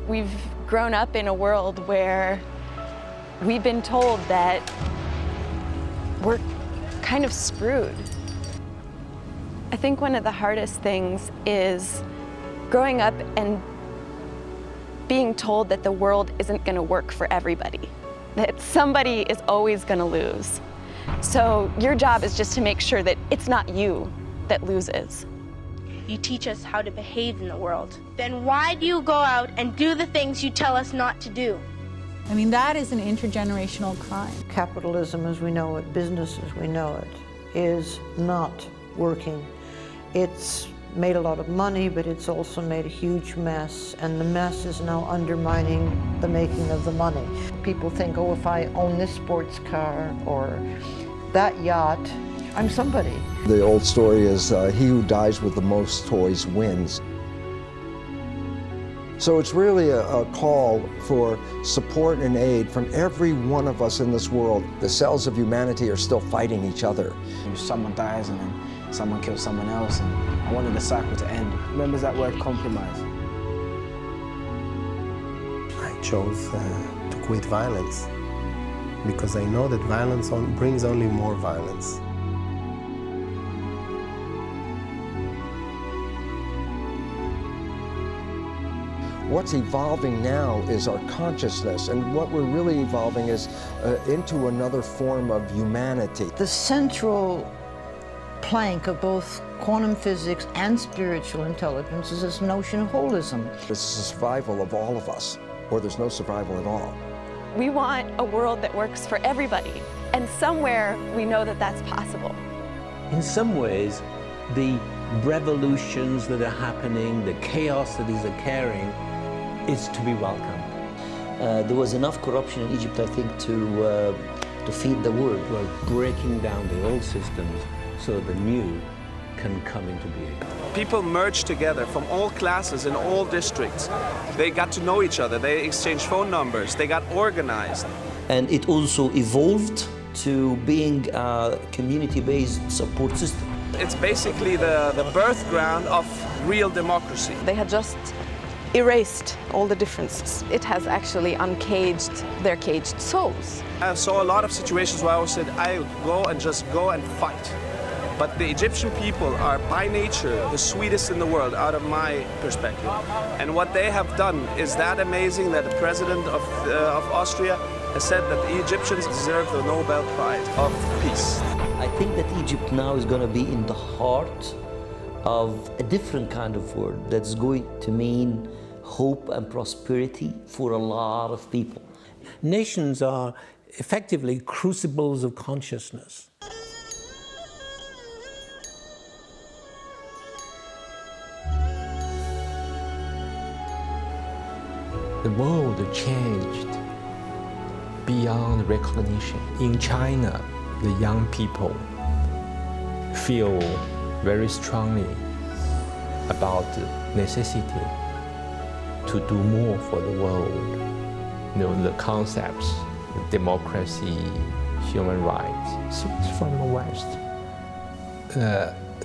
We've grown up in a world where we've been told that we're kind of screwed. I think one of the hardest things is growing up and being told that the world isn't going to work for everybody, that somebody is always going to lose. So your job is just to make sure that it's not you that loses. You teach us how to behave in the world. Then why do you go out and do the things you tell us not to do? I mean, that is an intergenerational crime. Capitalism as we know it, business as we know it, is not working. It's made a lot of money, but it's also made a huge mess, and the mess is now undermining the making of the money. People think, oh, if I own this sports car or that yacht, I'm somebody. The old story is he who dies with the most toys wins. So it's really a call for support and aid from every one of us in this world. The cells of humanity are still fighting each other. Someone dies and then someone kills someone else, and I wanted the cycle to end. Remember that word, compromise? I chose to quit violence because I know that violence brings only more violence. What's evolving now is our consciousness, and what we're really evolving is into another form of humanity. The central plank of both quantum physics and spiritual intelligence is this notion of holism. It's the survival of all of us, or there's no survival at all. We want a world that works for everybody, and somewhere we know that that's possible. In some ways, the revolutions that are happening, the chaos that is occurring, is to be welcomed. There was enough corruption in Egypt, I think, to feed the world. We're breaking down the old systems so the new can come into being. People merged together from all classes in all districts. They got to know each other, they exchanged phone numbers, they got organized. And it also evolved to being a community-based support system. It's basically the birth ground of real democracy. They had just erased all the differences. It has actually uncaged their caged souls. I saw a lot of situations where I said, I would go and fight. But the Egyptian people are by nature the sweetest in the world, out of my perspective. And what they have done is that amazing that the president of Austria has said that the Egyptians deserve the Nobel Prize of Peace. I think that Egypt now is going to be in the heart of a different kind of world that's going to mean hope and prosperity for a lot of people. Nations are effectively crucibles of consciousness. The world changed beyond recognition. In China, the young people feel very strongly about the necessity to do more for the world. You know, the concepts, democracy, human rights, so it's from the West.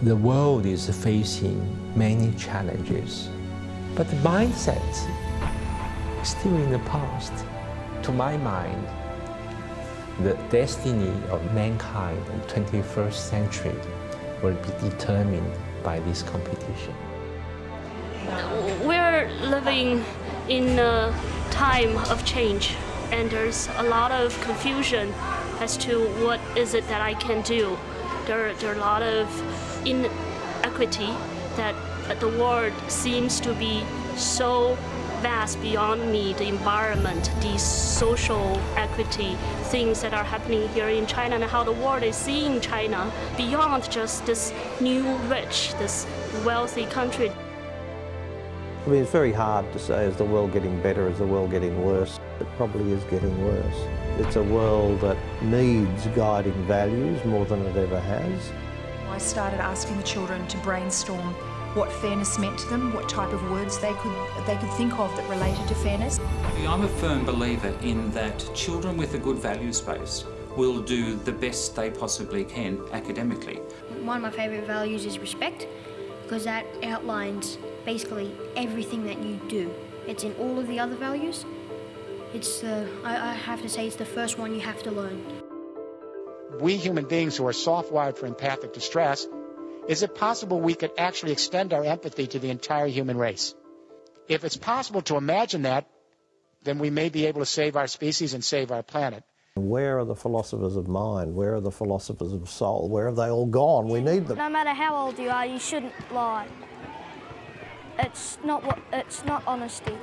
The world is facing many challenges, but the mindset is still in the past. To my mind, the destiny of mankind in the 21st century will be determined by this competition. We're living in a time of change, and there's a lot of confusion as to what is it that I can do. There are a lot of inequity that the world seems to be so vast beyond me, the environment, the social equity, things that are happening here in China, and how the world is seeing China beyond just this new rich, this wealthy country. I mean, it's very hard to say, is the world getting better, is the world getting worse? It probably is getting worse. It's a world that needs guiding values more than it ever has. I started asking the children to brainstorm what fairness meant to them, what type of words they could think of that related to fairness. I'm a firm believer in that children with a good values base will do the best they possibly can academically. One of my favourite values is respect, because that outlines basically everything that you do. it's in all of the other values. It's, I have to say, it's the first one you have to learn. We human beings who are soft-wired for empathic distress, is it possible we could actually extend our empathy to the entire human race? If it's possible to imagine that, then we may be able to save our species and save our planet. Where are the philosophers of mind? Where are the philosophers of soul? Where have they all gone? We need them. No matter how old you are, you shouldn't lie. It's not honesty.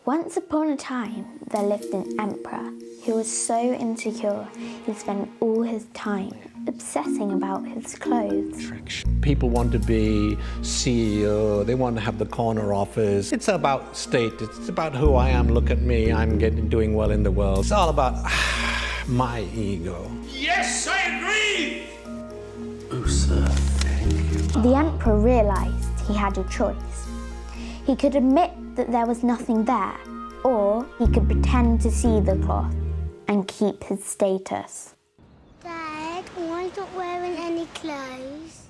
Once upon a time, there lived an emperor who was so insecure he spent all his time obsessing about his clothes. People want to be CEO, they want to have the corner office. It's about status, it's about who I am, look at me, I'm doing well in the world. It's all about my ego. Yes, I agree! Oh, sir, thank you. The emperor realised he had a choice. He could admit that there was nothing there, or he could pretend to see the cloth and keep his status. Dad, why's not wearing any clothes?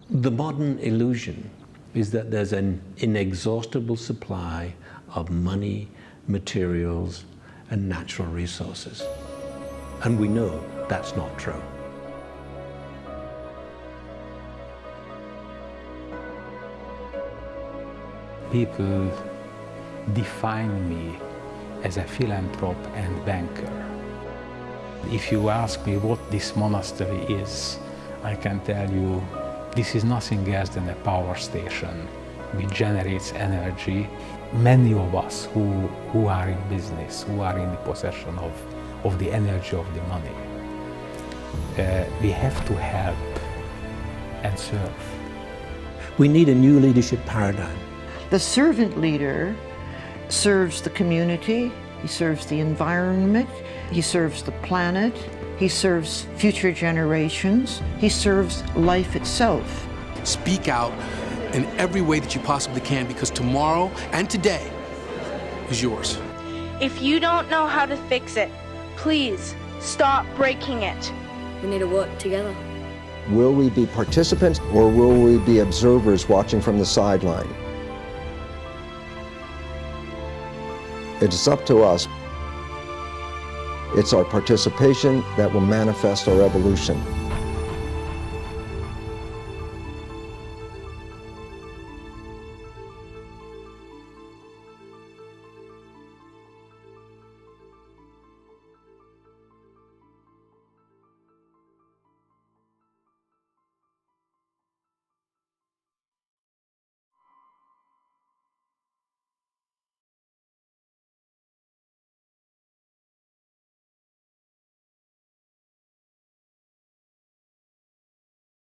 The modern illusion is that there's an inexhaustible supply of money, materials, and natural resources. And we know that's not true. People define me as a philanthrope and banker. If you ask me what this monastery is, I can tell you this is nothing else than a power station which generates energy. Many of us who are in business, who are in the possession of the energy of the money, we have to help and serve. We need a new leadership paradigm. The servant leader serves the community, he serves the environment, he serves the planet, he serves future generations, he serves life itself. Speak out in every way that you possibly can, because tomorrow and today is yours. If you don't know how to fix it, please stop breaking it. We need to work together. Will we be participants or will we be observers watching from the sideline? It's up to us. It's our participation that will manifest our evolution.